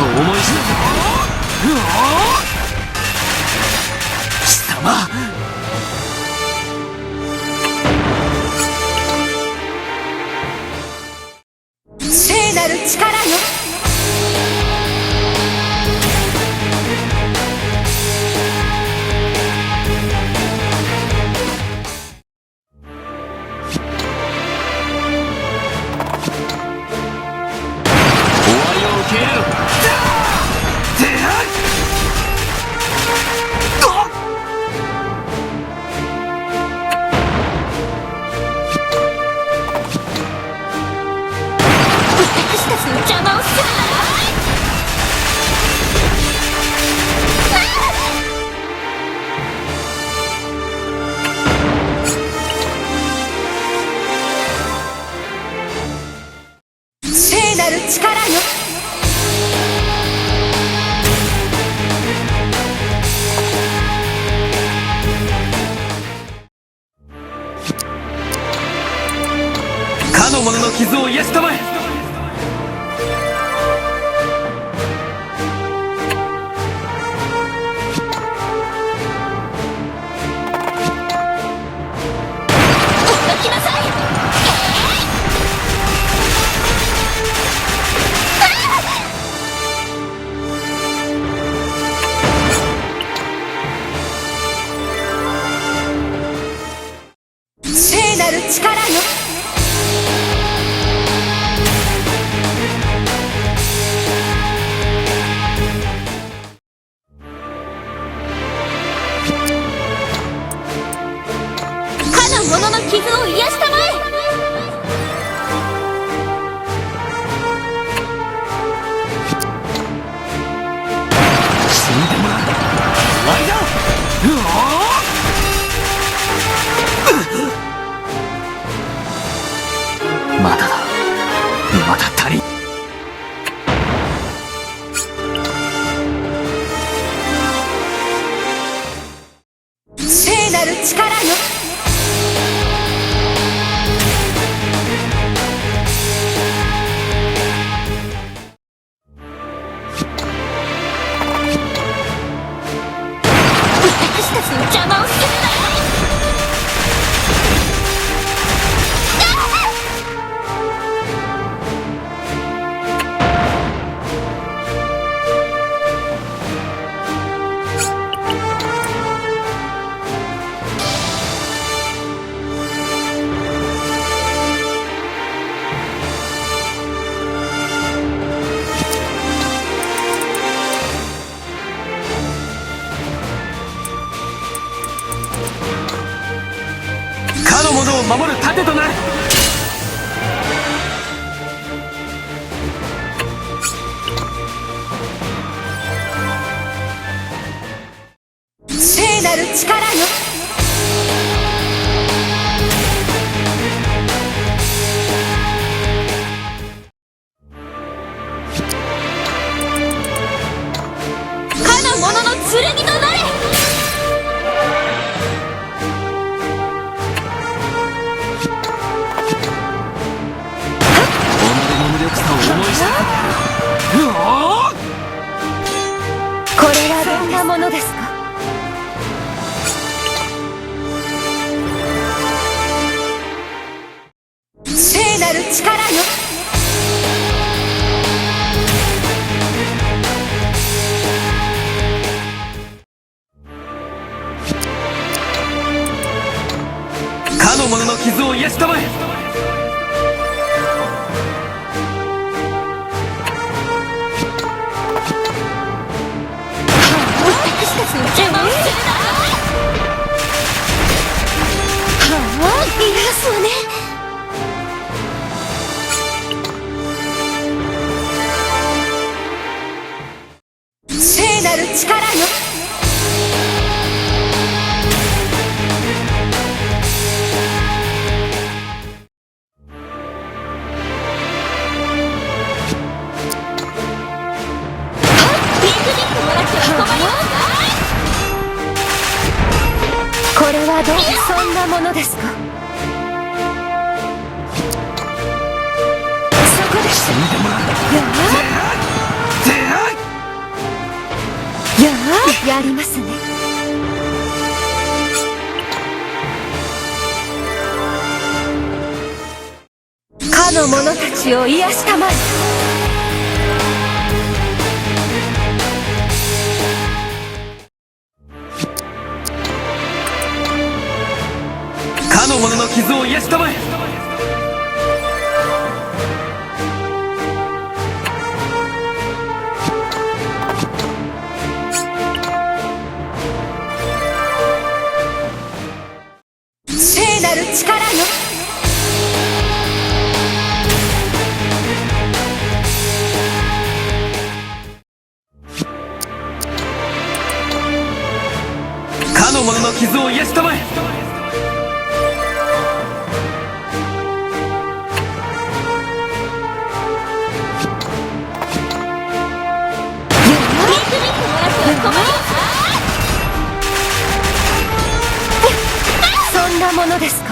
した思い知らず貴様。聖なる力よ。邪魔をするな。聖なる力よ。かの者の傷を癒したまえ。聖なる力よ。かの者の傷を癒したまえ。死んでもらう。終わりだ。まだだ。まだ足りん。聖なる力よ。私たちの邪魔をするな。かの者を守る盾となる。聖なる力よ。かの者の剣となれ。これはどんなものですか。聖なる力よ。かの者の傷を癒したまえ。邪魔をするな。癒すわね。聖なる力よ。これはそんなものですか。そこで死んでもらう。やりますね。かの者たちを癒したまえ。かの者の傷を癒したまえ。聖なる力よ。かの者の傷を癒したまえ。そんなものですか。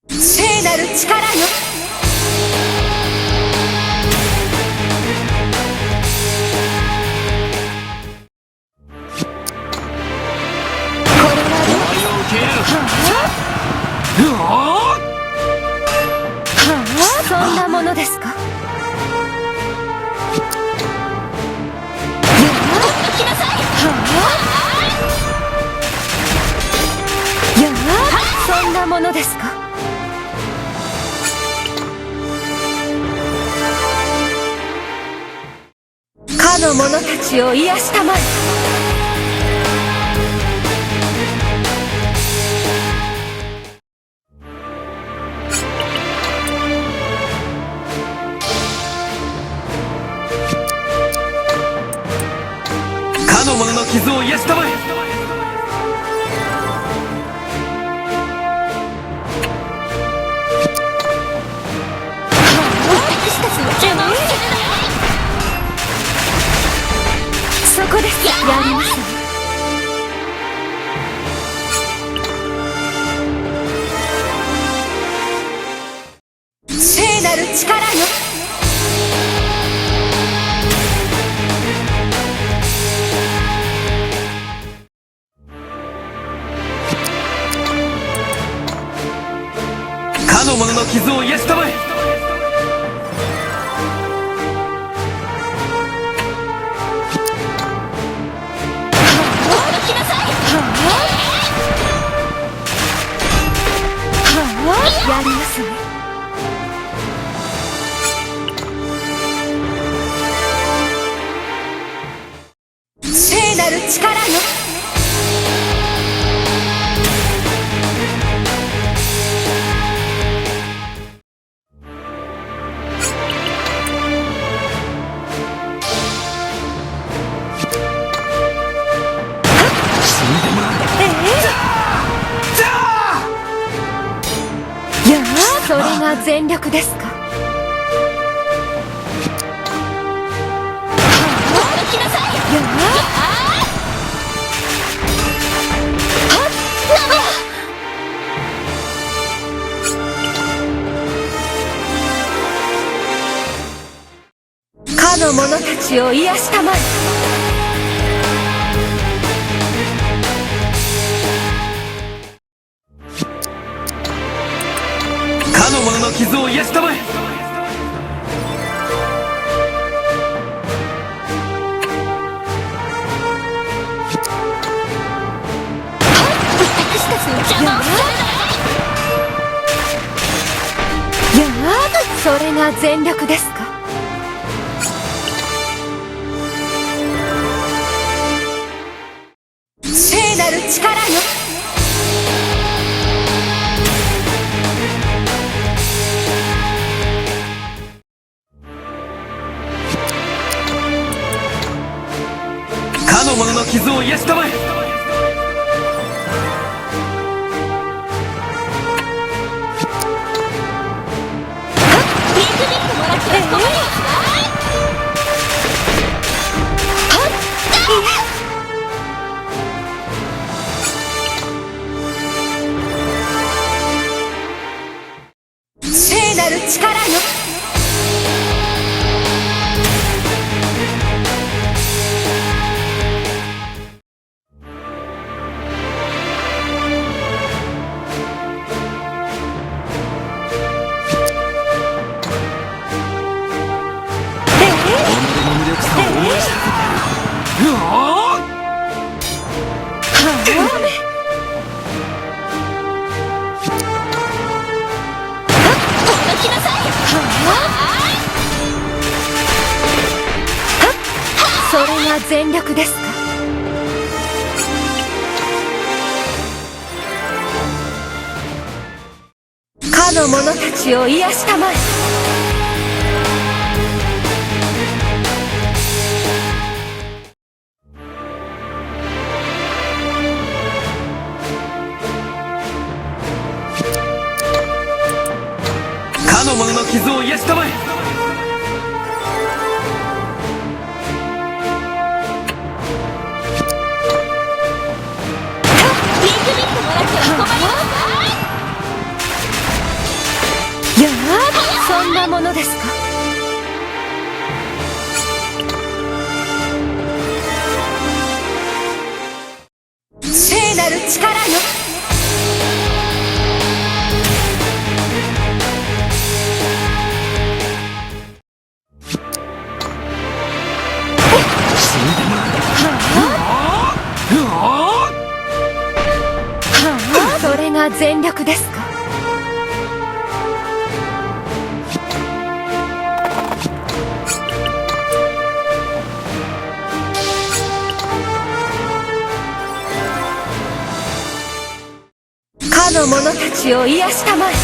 聖なる力よ。そんなものですか。来なさい。そんなものですか。かの者たちを癒したまえ。かの者の傷を癒したまえ。私たちの邪魔をするな。そこです。やりますね。聖なる力よ。かの者の傷を癒したまえ。来なさい。やりますね。聖なる力よ。死んでもらう。それが全力ですか。来なさい。かの者たちを癒したまえ。かの者の傷を癒したまえ。私たちの邪魔をするな。それが全力ですか。聖なる力よ。かの者の傷を癒したまえ。ピクニックもらってが全力ですか。かの者たちを癒したまえ。かの者の傷を癒したまえ。そんなものですか。聖なる力よ。死んでまう。それが全力ですか。かの者たちを癒したまえ。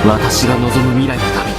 私が望む未来のために。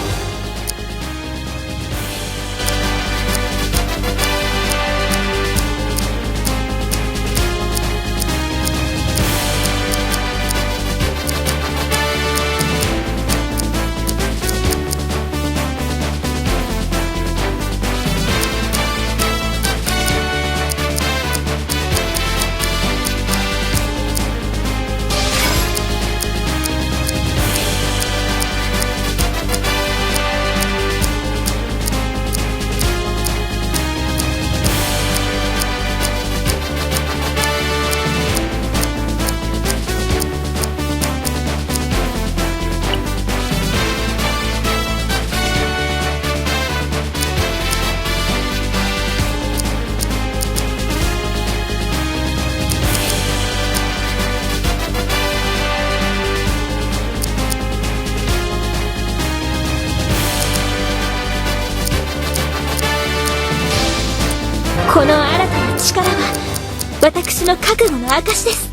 この新たな力は私の覚悟の証です。